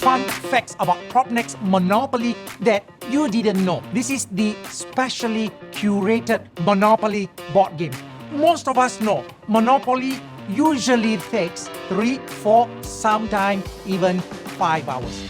fun facts about PropNex Monopoly that you didn't know. This is the specially curated Monopoly board game. Most of us know Monopoly usually takes 3, 4, sometimes even 5 hours.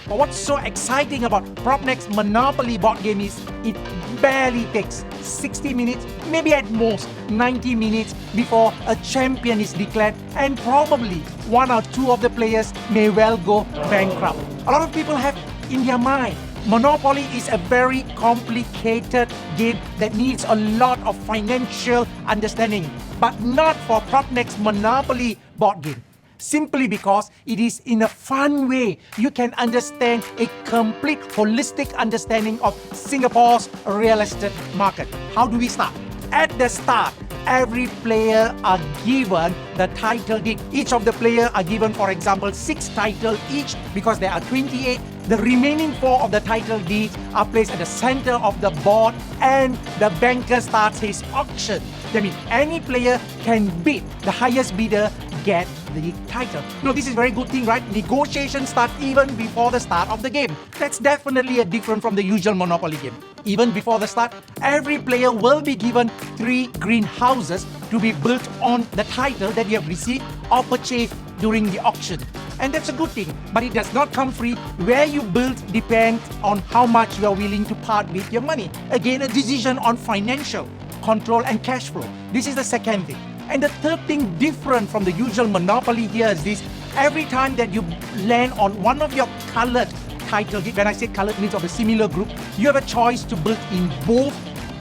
But what's so exciting about PropNex Monopoly board game is it barely takes 60 minutes, maybe at most 90 minutes before a champion is declared, and probably 1 or 2 of the players may well go bankrupt. A lot of people have in their mind Monopoly is a very complicated game that needs a lot of financial understanding, but not for PropNex Monopoly board game. Simply because it is in a fun way you can understand a complete holistic understanding of Singapore's real estate market. How do we start? At the start, every player are given the title deed. Each of the players are given, for example, 6 titles each because there are 28. The remaining 4 of the title deeds are placed at the center of the board and the banker starts his auction. That means any player can bid. The highest bidder get the title. No, this is a very good thing, right? Negotiations start even before the start of the game. That's definitely a different from the usual Monopoly game. Even before the start, every player will be given 3 greenhouses to be built on the title that you have received or purchased during the auction. And that's a good thing, but it does not come free. Where you build depends on how much you are willing to part with your money. Again, a decision on financial control and cash flow. This is the second thing. And the third thing different from the usual Monopoly here is this. Every time that you land on one of your colored title, when I say colored means of a similar group, you have a choice to build in both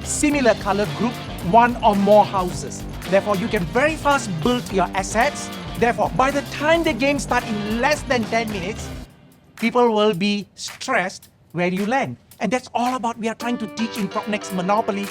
similar colored group 1 or more houses. Therefore, you can very fast build your assets. Therefore, by the time the game starts in less than 10 minutes, people will be stressed where you land. And that's all about we are trying to teach in PropNex Monopoly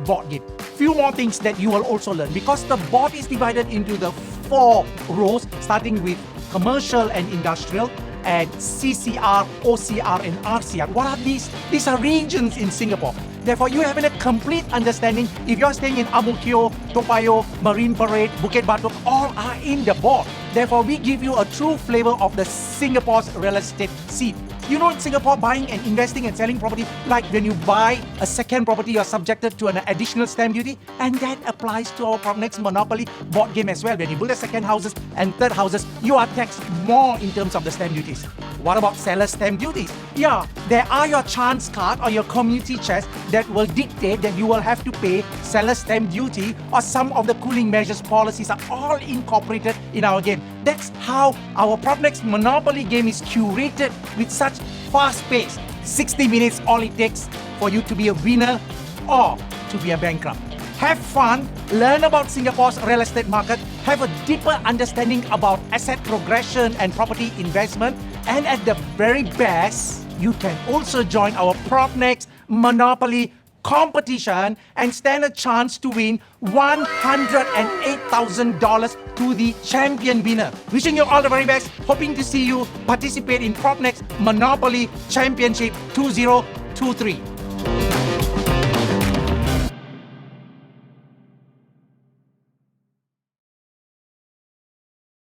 board game. Few more things that you will also learn because the board is divided into the 4 rows starting with commercial and industrial and CCR, OCR and RCR. What are these? These are regions in Singapore. Therefore, you have a complete understanding. If you're staying in Ang Mo Kio, Toa Payoh, Marine Parade, Bukit Batok, all are in the board. Therefore, we give you a true flavor of the Singapore's real estate scene. You know, in Singapore, buying and investing and selling property, like when you buy a second property, you're subjected to an additional stamp duty, and that applies to our PropNex Monopoly board game as well. When you build a second houses and third houses, you are taxed more in terms of the stamp duties. What about seller stamp duties? Yeah, there are your chance card or your community chest that will dictate that you will have to pay seller stamp duty, or some of the cooling measures policies are all incorporated in our game. That's how our PropNex Monopoly game is curated with such fast pace. 60 minutes all it takes for you to be a winner or to be a bankrupt. Have fun, learn about Singapore's real estate market, have a deeper understanding about asset progression and property investment, and at the very best, you can also join our PropNex Monopoly competition and stand a chance to win $108,000 to the champion winner. Wishing you all the very best. Hoping to see you participate in PropNex Monopoly Championship 2023.